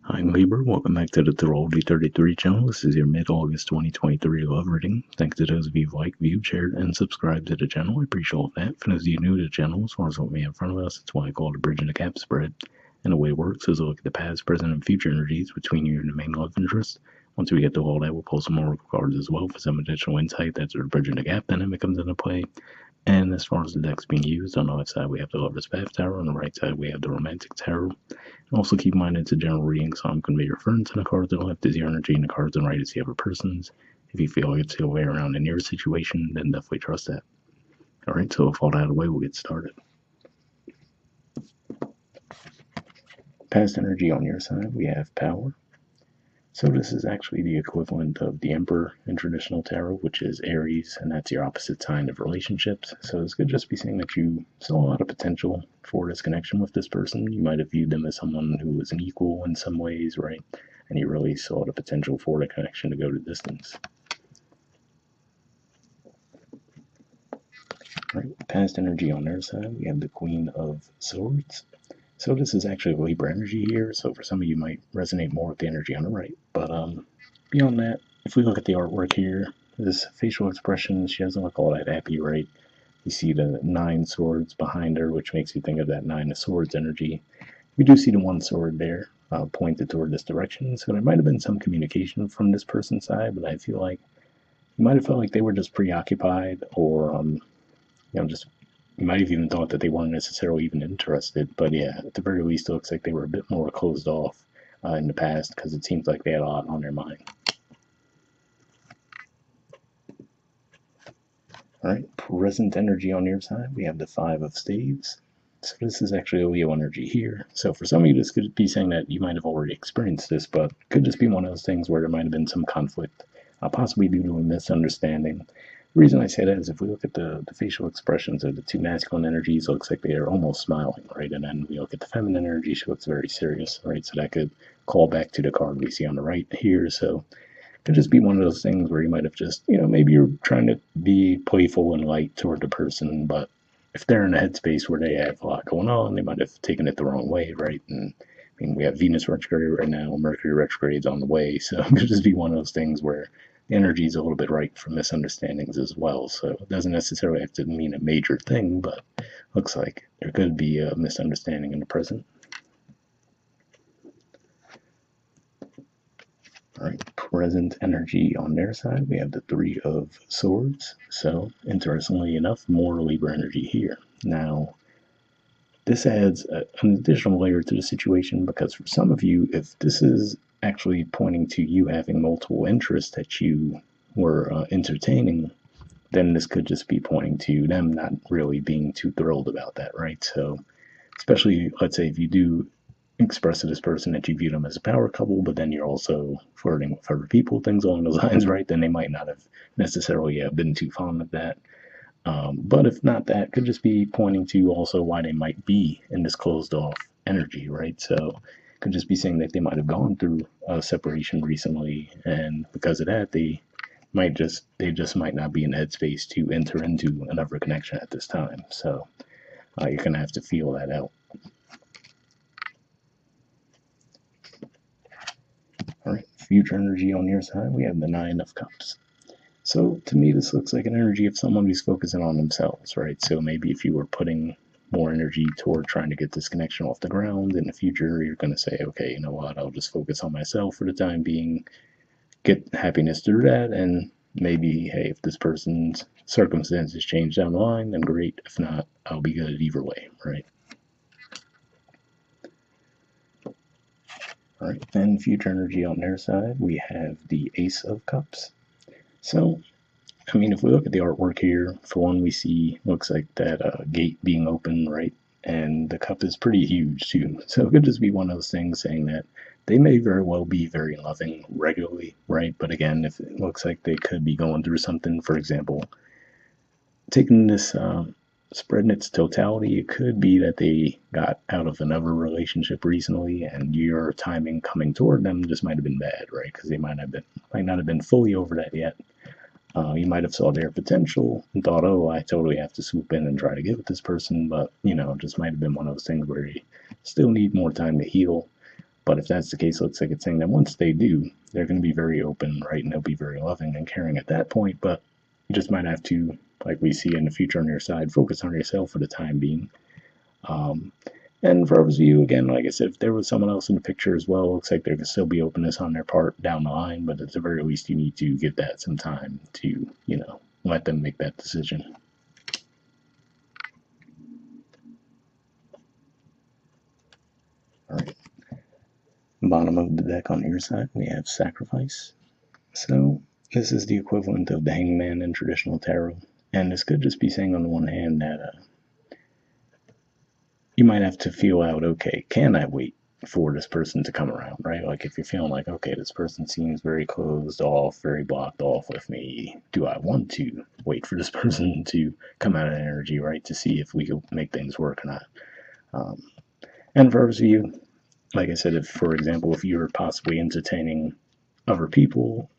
I'm Libra. Welcome back to the Astrology 33 channel. This is your mid-August 2023 love reading. Thanks to those of you who like, viewed, shared, and subscribed to the channel. I appreciate all of that. For those of you new to the channel, as far as what we have in front of us, it's what I call the bridge and the gap spread. And the way it works is a look at the past, present, and future energies between you and the main love interest. Once we get to all that, we'll pull some more cards as well for some additional insight. That's where the bridge and the gap dynamic comes into play. And as far as the decks being used, on the left side we have the Lover's Path Tarot, on the right side we have the Romantic Tarot. Also keep in mind it's a general reading, so I'm going to be referring to the cards on the left as your energy and the cards on the right is the other person's. If you feel like it's the way around in your situation, then definitely trust that. Alright, so with all that out of the way, we'll get started. Past energy on your side, we have Power. So this is actually the equivalent of the Emperor in traditional tarot, which is Aries, and that's your opposite sign of relationships. So this could just be saying that you saw a lot of potential for this connection with this person. You might have viewed them as someone who was an equal in some ways, right? And you really saw the potential for the connection to go to distance. Right, past energy on their side, we have the Queen of Swords. So this is actually Libra energy here, so for some of you might resonate more with the energy on the right. But beyond that, if we look at the artwork here, this facial expression, she doesn't look all that happy, right? You see the 9 swords behind her, which makes you think of that 9 of swords energy. We do see the 1 sword there pointed toward this direction, so there might have been some communication from this person's side, but I feel like you might have felt like they were just preoccupied or, just you might have even thought that they weren't necessarily even interested, but yeah, at the very least, it looks like they were a bit more closed off in the past because it seems like they had a lot on their mind. All right, present energy on your side, we have the 5 of Staves. So this is actually a Leo energy here. So for some of you, this could be saying that you might have already experienced this, but it could just be one of those things where there might have been some conflict, possibly due to a misunderstanding. The reason I say that is if we look at the facial expressions of the 2 masculine energies, it looks like they are almost smiling, right? And then we look at the feminine energy, she looks very serious, right? So that could call back to the card we see on the right here. So it could just be one of those things where you might have just, maybe you're trying to be playful and light toward the person, but if they're in a headspace where they have a lot going on, they might have taken it the wrong way, right? And I mean, we have Venus retrograde right now, Mercury retrograde's on the way, so it could just be one of those things where the energy is a little bit ripe for misunderstandings as well. So it doesn't necessarily have to mean a major thing, but looks like there could be a misunderstanding in the present. All right, present energy on their side, we have the 3 of Swords. So interestingly enough, more Libra energy here. Now, this adds an additional layer to the situation because for some of you, if this is actually pointing to you having multiple interests that you were entertaining, then this could just be pointing to them not really being too thrilled about that, right? So, especially, let's say, if you do express to this person that you view them as a power couple, but then you're also flirting with other people, things along those lines, right? Then they might not have necessarily been too fond of that. But if not, that could just be pointing to also why they might be in this closed off energy, right? So could just be saying that they might have gone through a separation recently, and because of that, they just might not be in the headspace to enter into another connection at this time. So you're gonna have to feel that out. All right, future energy on your side, we have the 9 of Cups. So to me, this looks like an energy of someone who's focusing on themselves, right? So maybe if you were putting more energy toward trying to get this connection off the ground in the future, you're going to say, okay, you know what, I'll just focus on myself for the time being, get happiness through that, and maybe, hey, if this person's circumstances change down the line, then great. If not, I'll be good either way, right? All right, then future energy on their side, we have the Ace of Cups. So I mean, if we look at the artwork here, for one, we see looks like that gate being open, right? And the cup is pretty huge too. So it could just be one of those things saying that they may very well be very loving regularly, right? But again, if it looks like they could be going through something, for example, taking this spread in its totality, it could be that they got out of another relationship recently, and your timing coming toward them just might have been bad, right? Because they might not have been fully over that yet. You might have saw their potential and thought, oh, I totally have to swoop in and try to get with this person, but, it just might have been one of those things where you still need more time to heal. But if that's the case, looks like it's saying that once they do, they're going to be very open, right? And they'll be very loving and caring at that point. But you just might have to, like we see in the future on your side, focus on yourself for the time being. Um, and for others of you, again, like I said, if there was someone else in the picture as well, it looks like there could still be openness on their part down the line. But at the very least, you need to give that some time to, let them make that decision. All right. Bottom of the deck on your side, we have Sacrifice. So this is the equivalent of the Hangman in traditional tarot. And this could just be saying on the one hand that you might have to feel out, okay, can I wait for this person to come around, right? Like if you're feeling like, okay, this person seems very closed off, very blocked off with me, do I want to wait for this person to come out of energy, right, to see if we can make things work or not? And for others of you, like I said, if, for example, if you're possibly entertaining other people,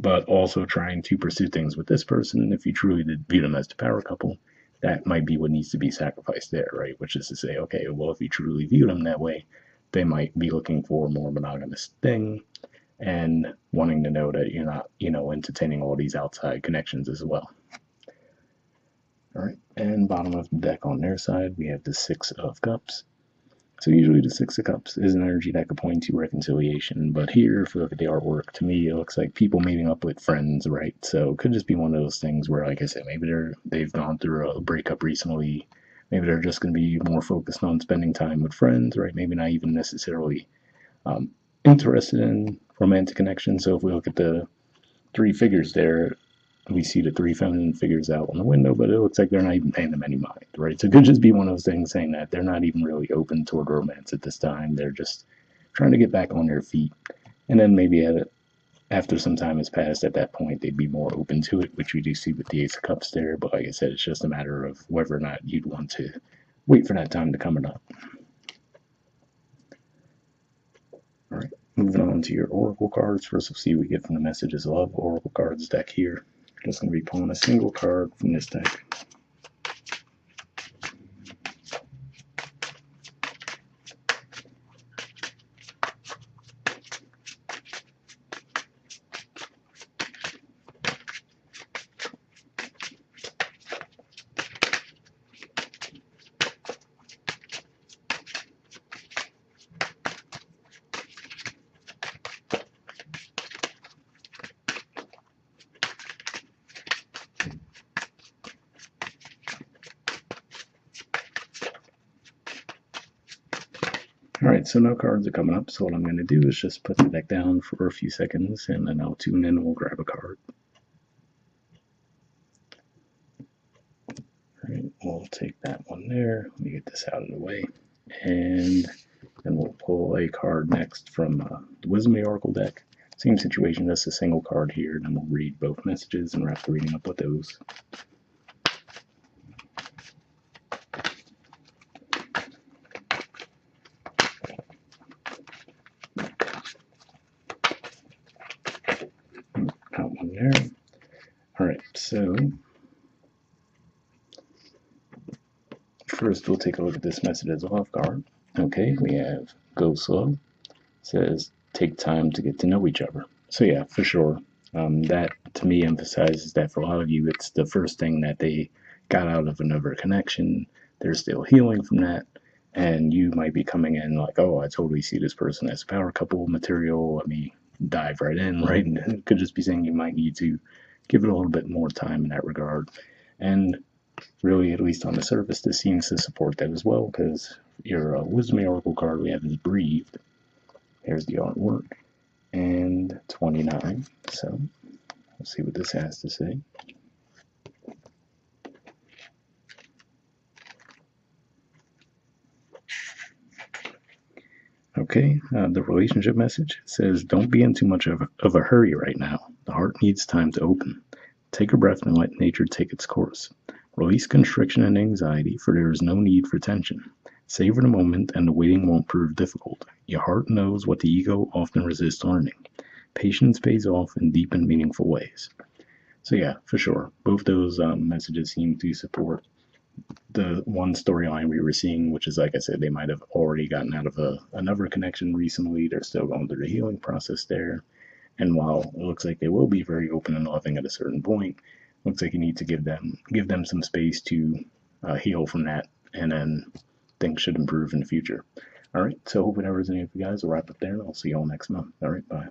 but also trying to pursue things with this person, if you truly did view them as the power couple, that might be what needs to be sacrificed there, right? Which is to say, okay, well, if you truly view them that way, they might be looking for a more monogamous thing and wanting to know that you're not, entertaining all these outside connections as well. All right, and bottom of the deck on their side, we have the Six of Cups. So usually the Six of Cups is an energy that could point to reconciliation, but here, if we look at the artwork, to me it looks like people meeting up with friends, right? So it could just be one of those things where, like I said, maybe they've gone through a breakup recently. Maybe they're just going to be more focused on spending time with friends, right? Maybe not even necessarily interested in romantic connection. So if we look at the three figures there, we see the three feminine figures out on the window, but it looks like they're not even paying them any mind, right? So it could just be one of those things saying that they're not even really open toward romance at this time. They're just trying to get back on their feet. And then maybe after some time has passed, at that point, they'd be more open to it, which we do see with the Ace of Cups there. But like I said, it's just a matter of whether or not you'd want to wait for that time to come or not. All right, moving on to your Oracle cards. First, we'll see what we get from the Messages of Love Oracle cards deck here. Just going to be pulling a single card from this deck. All right, so no cards are coming up, so what I'm going to do is just put the deck down for a few seconds, and then I'll tune in and we'll grab a card. All right, we'll take that one there. Let me get this out of the way. And then we'll pull a card next from the Wisdom of the Oracle deck. Same situation, just a single card here, and then we'll read both messages and wrap the reading up with those. Got one there. All right, so first we'll take a look at this Messages of Love card. Okay, we have Go Slow. It says take time to get to know each other. So yeah, for sure. That to me emphasizes that for a lot of you, it's the first thing that they got out of another connection. They're still healing from that. And you might be coming in like, oh, I totally see this person as power couple material. Let me dive right in, right? And it could just be saying you might need to give it a little bit more time in that regard. And really, at least on the surface, this seems to support that as well, because your Wisdom Oracle card we have is Breathed. There's the artwork. And 29. So we'll see what this has to say. Okay, the relationship message says, don't be in too much of a hurry right now. The heart needs time to open. Take a breath and let nature take its course. Release constriction and anxiety, for there is no need for tension. Savor the moment, and the waiting won't prove difficult. Your heart knows what the ego often resists learning. Patience pays off in deep and meaningful ways. So yeah, for sure, both those messages seem to support the one storyline we were seeing, which is, like I said, they might have already gotten out of another connection recently. They're still going through the healing process there. And while it looks like they will be very open and loving at a certain point, looks like you need to give them some space to heal from that, and then things should improve in the future. All right, so hopefully that was any of you guys. We'll wrap up there, and I'll see you all next month. All right, bye.